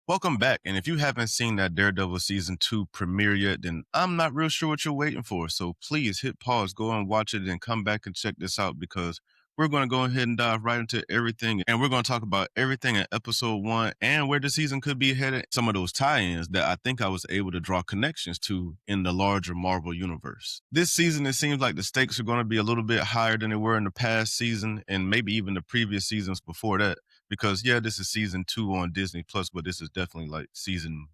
Welcome back. And if you haven't seen that Daredevil season 2 premiere yet, then I'm not real sure what you're waiting for. So please hit pause, go and watch it, and come back and check this out because we're going to go ahead and dive right into everything. And we're going to talk about everything in episode 1 and where the season could be headed. Some of those tie ins that I think I was able to draw connections to in the larger Marvel universe. This season, it seems like the stakes are going to be a little bit higher than they were in the past season and maybe even the previous seasons before that because yeah, this is season 2 on Disney Plus, but this is definitely like season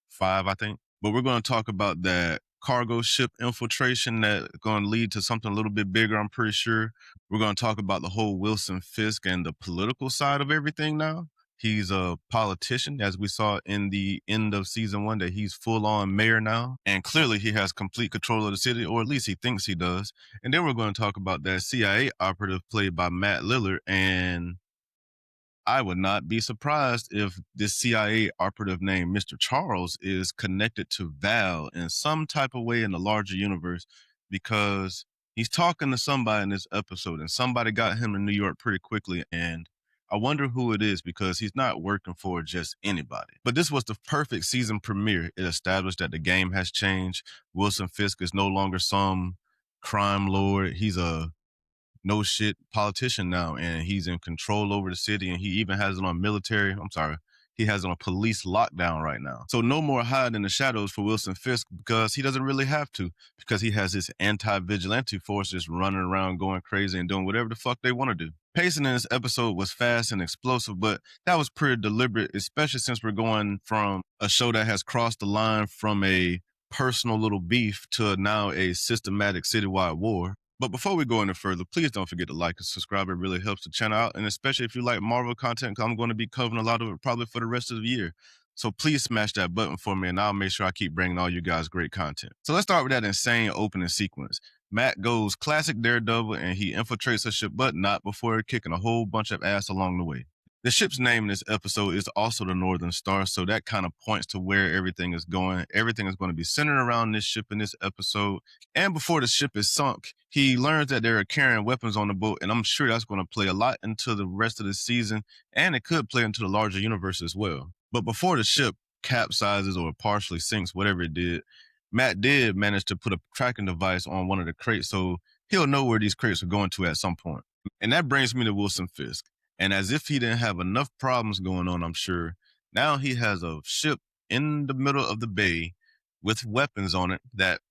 5, I think. But we're going to talk about that cargo ship infiltration that's going to lead to something a little bit bigger, I'm pretty sure. We're going to talk about the whole Wilson Fisk and the political side of everything now. He's a politician, as we saw in the end of season 1, that he's full on mayor now. And clearly he has complete control of the city, or at least he thinks he does. And then we're going to talk about that CIA operative played by Matt Lillard. And I would not be surprised if this CIA operative named Mr. Charles is connected to Val in some type of way in the larger universe because he's talking to somebody in this episode and somebody got him to New York pretty quickly. And I wonder who it is because he's not working for just anybody. But this was the perfect season premiere. It established that the game has changed. Wilson Fisk is no longer some crime lord. He's a no shit politician now, and he's in control over the city, and he even has it on military. I'm sorry. He has it on police lockdown right now. So no more hiding in the shadows for Wilson Fisk because he doesn't really have to because he has his anti-vigilante force just running around going crazy and doing whatever the fuck they want to do. Pacing in this episode was fast and explosive, but that was pretty deliberate, especially since we're going from a show that has crossed the line from a personal little beef to now a systematic citywide war. But before we go any further, please don't forget to like and subscribe. It really helps the channel out. And especially if you like Marvel content, 'cause I'm going to be covering a lot of it probably for the rest of the year. So please smash that button for me and I'll make sure I keep bringing all you guys great content. So let's start with that insane opening sequence. Matt goes classic Daredevil and he infiltrates a ship, but not before kicking a whole bunch of ass along the way. The ship's name in this episode is also the Northern Star, so that kind of points to where everything is going. Everything is going to be centered around this ship in this episode. And before the ship is sunk, he learns that they're carrying weapons on the boat, and I'm sure that's going to play a lot into the rest of the season, and it could play into the larger universe as well. But before the ship capsizes or partially sinks, whatever it did, Matt did manage to put a tracking device on one of the crates, so he'll know where these crates are going to at some point. And that brings me to Wilson Fisk. And as if he didn't have enough problems going on, I'm sure, now he has a ship in the middle of the bay with weapons on it that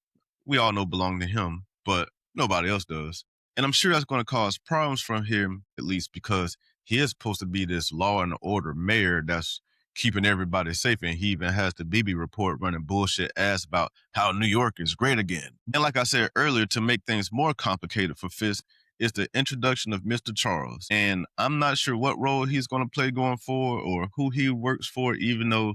we all know belong to him, but nobody else does. And I'm sure that's going to cause problems for him, at least because he is supposed to be this law and order mayor that's keeping everybody safe. And he even has the BB report running bullshit ass about how New York is great again. And like I said earlier, to make things more complicated for Fisk, is the introduction of Mr. Charles. And I'm not sure what role he's going to play going forward or who he works for, even though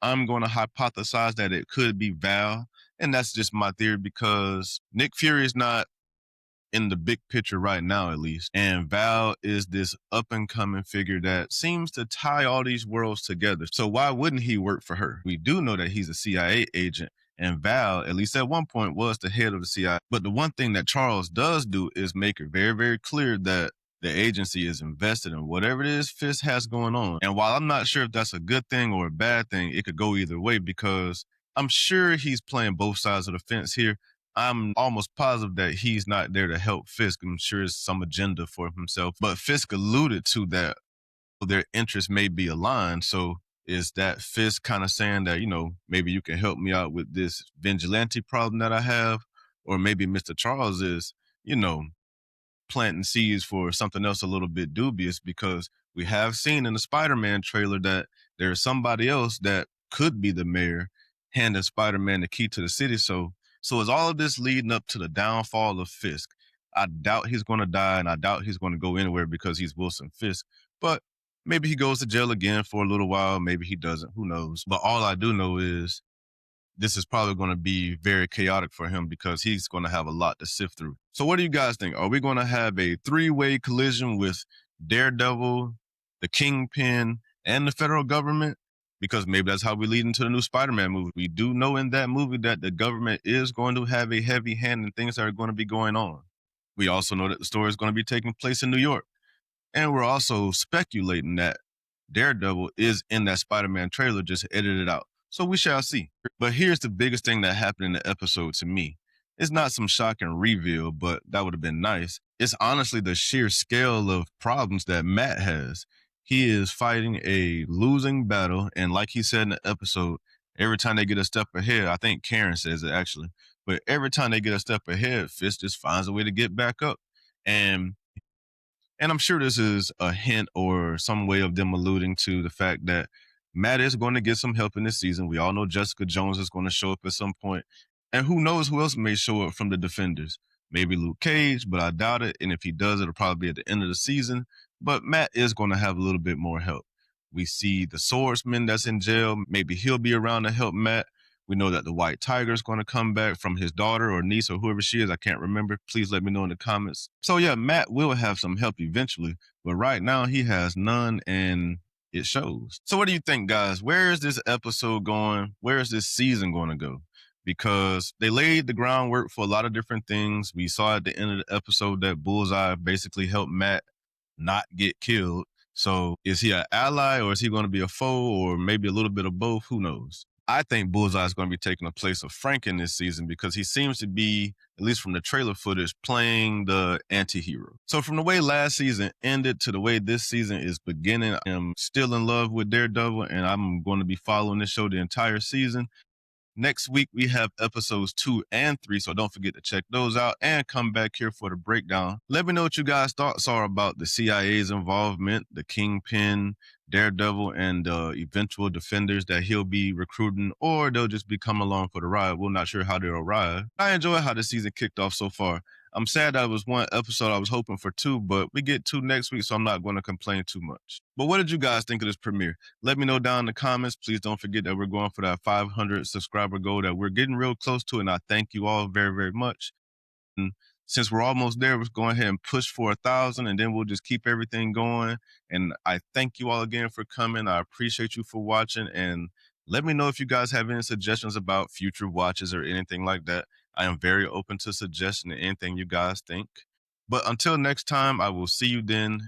I'm going to hypothesize that it could be Val. And that's just my theory because Nick Fury is not in the big picture right now, at least. And Val is this up and coming figure that seems to tie all these worlds together. So why wouldn't he work for her? We do know that he's a CIA agent. And Val, at least at one point, was the head of the CIA. But the one thing that Charles does do is make it very, very clear that the agency is invested in whatever it is Fisk has going on. And while I'm not sure if that's a good thing or a bad thing, it could go either way because I'm sure he's playing both sides of the fence here. I'm almost positive that he's not there to help Fisk. I'm sure it's some agenda for himself. But Fisk alluded to that their interests may be aligned. So is that Fisk kind of saying that, maybe you can help me out with this vigilante problem that I have? Or maybe Mr. Charles is, you know, planting seeds for something else a little bit dubious because we have seen in the Spider-Man trailer that there's somebody else that could be the mayor handing Spider-Man the key to the city. So is all of this leading up to the downfall of Fisk? I doubt he's going to die and I doubt he's going to go anywhere because he's Wilson Fisk. But maybe he goes to jail again for a little while. Maybe he doesn't. Who knows? But all I do know is this is probably going to be very chaotic for him because he's going to have a lot to sift through. So what do you guys think? Are we going to have a three-way collision with Daredevil, the Kingpin, and the federal government? Because maybe that's how we lead into the new Spider-Man movie. We do know in that movie that the government is going to have a heavy hand in things that are going to be going on. We also know that the story is going to be taking place in New York. And we're also speculating that Daredevil is in that Spider-Man trailer, just edited out. So we shall see. But here's the biggest thing that happened in the episode to me. It's not some shocking reveal, but that would have been nice. It's honestly the sheer scale of problems that Matt has. He is fighting a losing battle, and like he said in the episode, every time they get a step ahead, I think Karen says it actually, but every time they get a step ahead, Fisk just finds a way to get back up. And I'm sure this is a hint or some way of them alluding to the fact that Matt is going to get some help in this season. We all know Jessica Jones is going to show up at some point. And who knows who else may show up from the Defenders. Maybe Luke Cage, but I doubt it. And if he does, it'll probably be at the end of the season. But Matt is going to have a little bit more help. We see the swordsman that's in jail. Maybe he'll be around to help Matt. We know that the White Tiger is going to come back from his daughter or niece or whoever she is. I can't remember. Please let me know in the comments. So yeah, Matt will have some help eventually, but right now he has none and it shows. So what do you think, guys? Where is this episode going? Where is this season going to go? Because they laid the groundwork for a lot of different things. We saw at the end of the episode that Bullseye basically helped Matt not get killed. So is he an ally or is he going to be a foe or maybe a little bit of both? Who knows? I think Bullseye is going to be taking the place of Frank in this season because he seems to be, at least from the trailer footage, playing the anti-hero. So from the way last season ended to the way this season is beginning, I'm still in love with Daredevil and I'm going to be following this show the entire season. Next week, we have episodes 2 and 3, so don't forget to check those out and come back here for the breakdown. Let me know what you guys' thoughts are about the CIA's involvement, the Kingpin, Daredevil, and the eventual Defenders that he'll be recruiting, or they'll just be coming along for the ride. We're not sure how they'll arrive. I enjoy how the season kicked off so far. I'm sad that it was one episode. I was hoping for 2, but we get 2 next week, so I'm not going to complain too much. But what did you guys think of this premiere? Let me know down in the comments. Please don't forget that we're going for that 500 subscriber goal that we're getting real close to, and I thank you all very, very much. And since we're almost there, let's go ahead and push for 1,000, and then we'll just keep everything going. And I thank you all again for coming. I appreciate you for watching, and let me know if you guys have any suggestions about future watches or anything like that. I am very open to suggesting anything you guys think. But until next time, I will see you then.